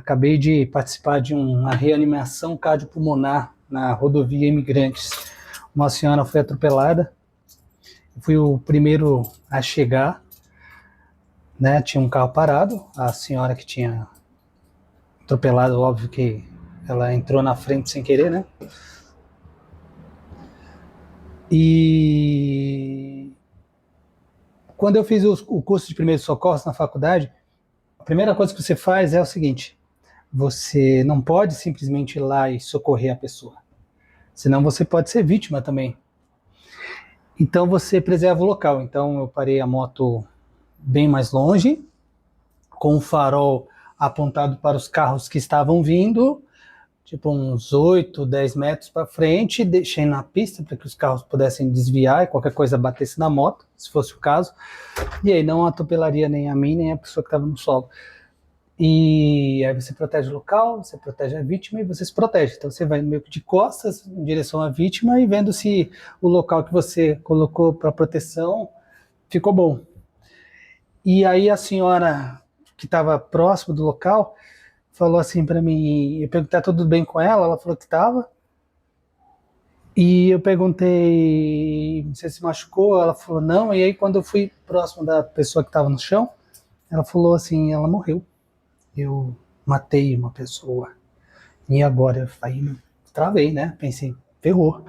Acabei de participar de uma reanimação cardiopulmonar na rodovia Imigrantes. Uma senhora foi atropelada. Fui o primeiro a chegar, né? Tinha um carro parado. A senhora que tinha atropelado, óbvio que ela entrou na frente sem querer, né? E quando eu fiz o curso de primeiros socorros na faculdade, a primeira coisa que você faz é o seguinte: você não pode simplesmente ir lá e socorrer a pessoa, senão você pode ser vítima também. Então você preserva o local. Então eu parei a moto bem mais longe, com o farol apontado para os carros que estavam vindo, tipo uns 8, 10 metros para frente, deixei na pista para que os carros pudessem desviar e qualquer coisa batesse na moto, se fosse o caso, e aí não atropelaria nem a mim, nem a pessoa que estava no solo. E aí você protege o local, você protege a vítima e você se protege. Então você vai meio que de costas em direção à vítima e vendo se o local que você colocou para proteção ficou bom. E aí a senhora que estava próximo do local falou assim para mim, eu perguntei, tá tudo bem com ela? Ela falou que estava. E eu perguntei, você se machucou? Ela falou não. E aí quando eu fui próximo da pessoa que estava no chão, ela falou assim, ela morreu. Eu matei uma pessoa. E agora? Aí travei, né? Pensei, ferrou.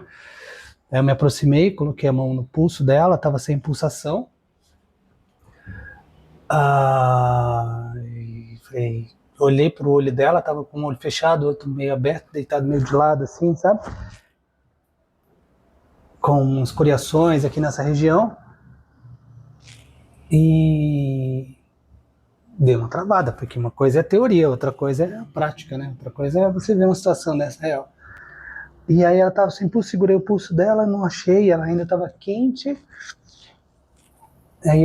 Aí eu me aproximei, coloquei a mão no pulso dela, estava sem pulsação. E falei, olhei pro olho dela, tava com o olho fechado, o outro meio aberto, deitado meio de lado, assim, sabe? Com escoriações aqui nessa região. E deu uma travada, porque uma coisa é teoria, outra coisa é a prática, né? Outra coisa é você ver uma situação dessa real. E aí ela tava sem pulso, segurei o pulso dela, não achei, ela ainda tava quente. Aí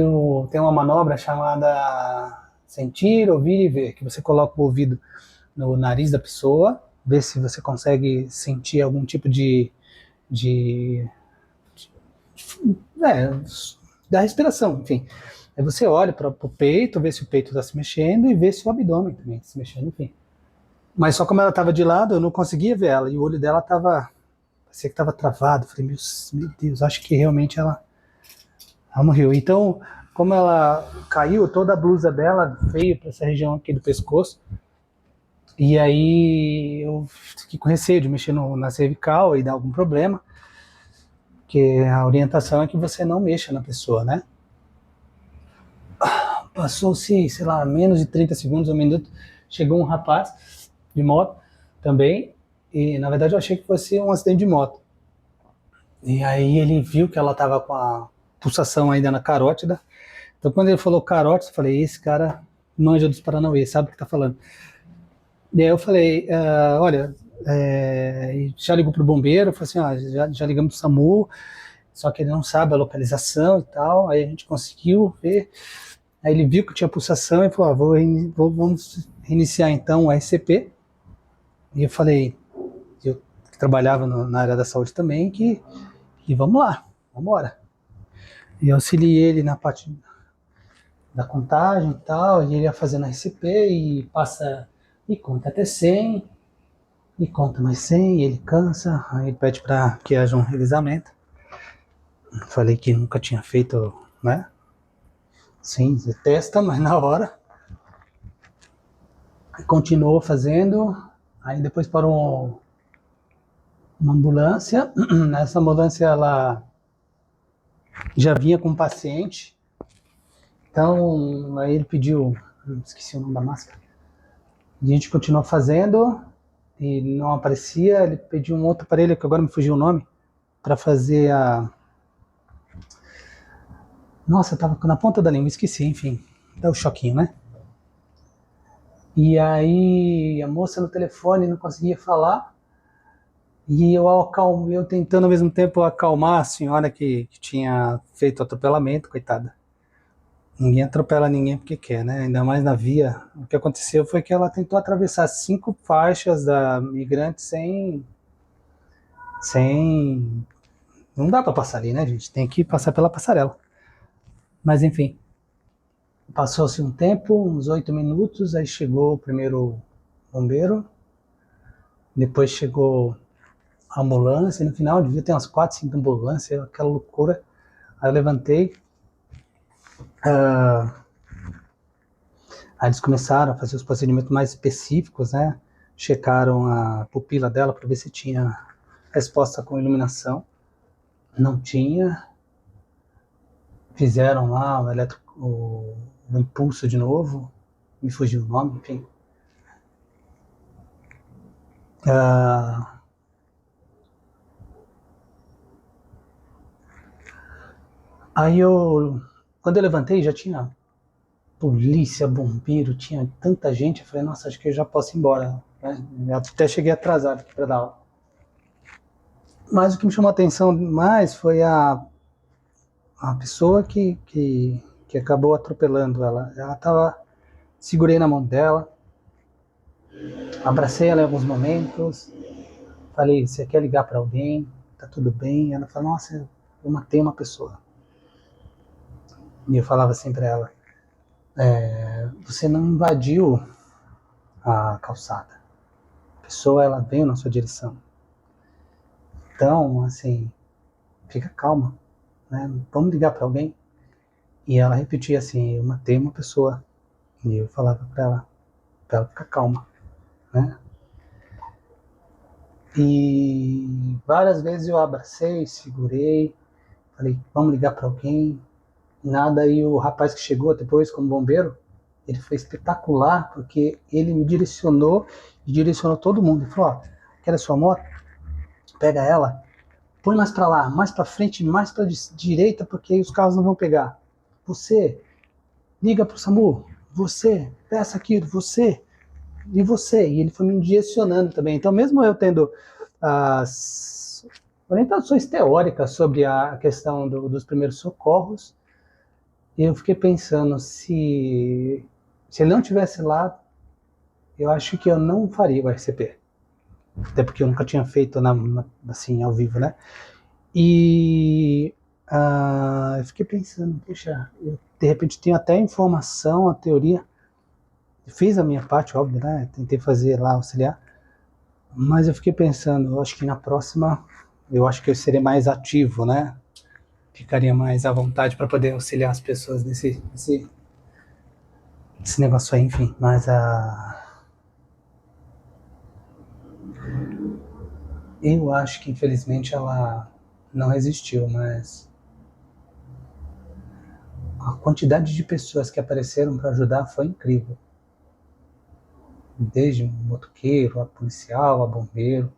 tem uma manobra chamada sentir, ouvir e ver, que você coloca o ouvido no nariz da pessoa, ver se você consegue sentir algum tipo da respiração, enfim. Aí você olha para o peito, vê se o peito está se mexendo e vê se o abdômen também está se mexendo, enfim. Mas só como ela estava de lado, eu não conseguia ver ela, e o olho dela estava, parecia que estava travado. Falei, meu Deus, acho que realmente ela morreu. Então, como ela caiu, toda a blusa dela veio para essa região aqui do pescoço, e aí eu fiquei com receio de mexer na cervical e dar algum problema, porque a orientação é que você não mexa na pessoa, né? Passou-se, sei lá, menos de 30 segundos, um minuto, chegou um rapaz de moto também, e na verdade eu achei que fosse um acidente de moto. E aí ele viu que ela estava com a pulsação ainda na carótida. Então quando ele falou carótida, eu falei, esse cara manja dos Paranauê, sabe o que tá falando. E aí eu falei, olha, já ligou pro bombeiro? Eu falei assim, já ligamos pro SAMU, só que ele não sabe a localização e tal. Aí a gente conseguiu ver. Aí ele viu que tinha pulsação e falou, vamos reiniciar então o SCP. E eu falei, eu que trabalhava na área da saúde também, que vamos lá, vamos embora. E eu auxiliei ele na parte da contagem e tal, e ele ia fazendo a RCP e passa, e conta até 100, e conta mais 100, e ele cansa, aí ele pede para que haja um revisamento. Falei que nunca tinha feito, né? Sim, você testa, mas na hora. Continuou fazendo, aí depois parou uma ambulância. Nessa ambulância ela já vinha com um paciente, então aí ele pediu, esqueci o nome da máscara, e a gente continuou fazendo e não aparecia. Ele pediu um outro aparelho que agora me fugiu o nome, para fazer nossa, eu tava na ponta da língua, esqueci, enfim, dá o choquinho, né? E aí a moça no telefone não conseguia falar, e eu tentando ao mesmo tempo acalmar a senhora que tinha feito o atropelamento, coitada. Ninguém atropela ninguém porque quer, né? Ainda mais na via. O que aconteceu foi que ela tentou atravessar 5 faixas da migrante sem... Não dá para passar ali, né, gente? Tem que passar pela passarela. Mas enfim, passou-se um tempo, uns 8 minutos, aí chegou o primeiro bombeiro, depois chegou a ambulância, e no final devia ter umas 4, 5 ambulâncias, aquela loucura. Aí eu levantei, aí eles começaram a fazer os procedimentos mais específicos, né? Checaram a pupila dela para ver se tinha resposta com iluminação. Não tinha. Fizeram lá o impulso de novo, me fugiu o nome, enfim. Aí quando eu levantei, já tinha polícia, bombeiro, tinha tanta gente. Eu falei, nossa, acho que eu já posso ir embora, né? Eu até cheguei atrasado aqui para dar aula. Mas o que me chamou a atenção mais foi a pessoa que acabou atropelando ela. Ela tava, segurei na mão dela, abracei ela em alguns momentos, falei, você quer ligar para alguém? Tá tudo bem? Ela falou, nossa, eu matei uma pessoa. E eu falava assim para ela, você não invadiu a calçada. A pessoa, ela veio na sua direção. Então, assim, fica calma, né? Vamos ligar para alguém? E ela repetia assim, eu matei uma pessoa. E eu falava para ela ficar calma, né? E várias vezes eu abracei, segurei, falei, vamos ligar para alguém. Nada, e o rapaz que chegou depois como bombeiro, ele foi espetacular, porque ele me direcionou e direcionou todo mundo. Ele falou, ó, quer a sua moto? Pega ela, põe mais para lá, mais para frente, mais para direita, porque aí os carros não vão pegar. Você, liga pro SAMU, você, peça aquilo, você, e você. E ele foi me direcionando também. Então, mesmo eu tendo as orientações teóricas sobre a questão dos primeiros socorros, eu fiquei pensando, se ele não tivesse lá, eu acho que eu não faria o RCP. Até porque eu nunca tinha feito assim, ao vivo, né? E eu fiquei pensando, puxa, eu de repente tenho até a informação, a teoria, fiz a minha parte, óbvio, né? Tentei fazer lá, auxiliar, mas eu fiquei pensando, eu acho que na próxima, eu acho que eu serei mais ativo, né? Ficaria mais à vontade para poder auxiliar as pessoas nesse negócio aí, enfim. Mas eu acho que infelizmente ela não resistiu, mas a quantidade de pessoas que apareceram para ajudar foi incrível. Desde o motoqueiro, a policial, a bombeiro,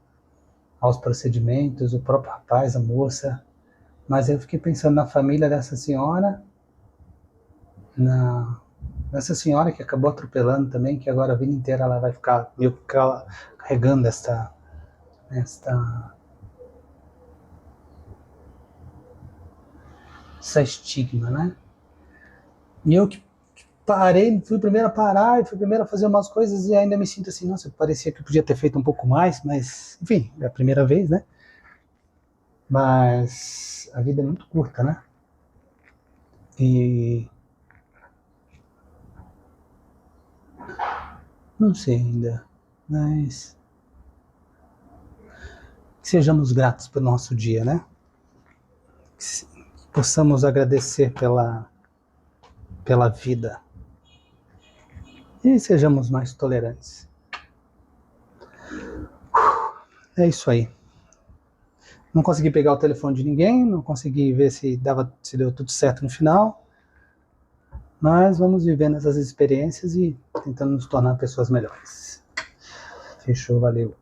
aos procedimentos, o próprio rapaz, a moça. Mas eu fiquei pensando na família dessa senhora, nessa senhora que acabou atropelando também, que agora a vida inteira ela vai ficar meio carregando essa estigma, né? E eu que parei, fui o primeiro a parar, e fui o primeiro a fazer umas coisas e ainda me sinto assim, nossa, parecia que eu podia ter feito um pouco mais, mas, enfim, é a primeira vez, né? Mas a vida é muito curta, né? E não sei ainda, mas que sejamos gratos pelo nosso dia, né? Que possamos agradecer pela vida e sejamos mais tolerantes. É isso aí. Não consegui pegar o telefone de ninguém, não consegui ver se deu tudo certo no final, mas vamos vivendo essas experiências e tentando nos tornar pessoas melhores. Fechou, valeu.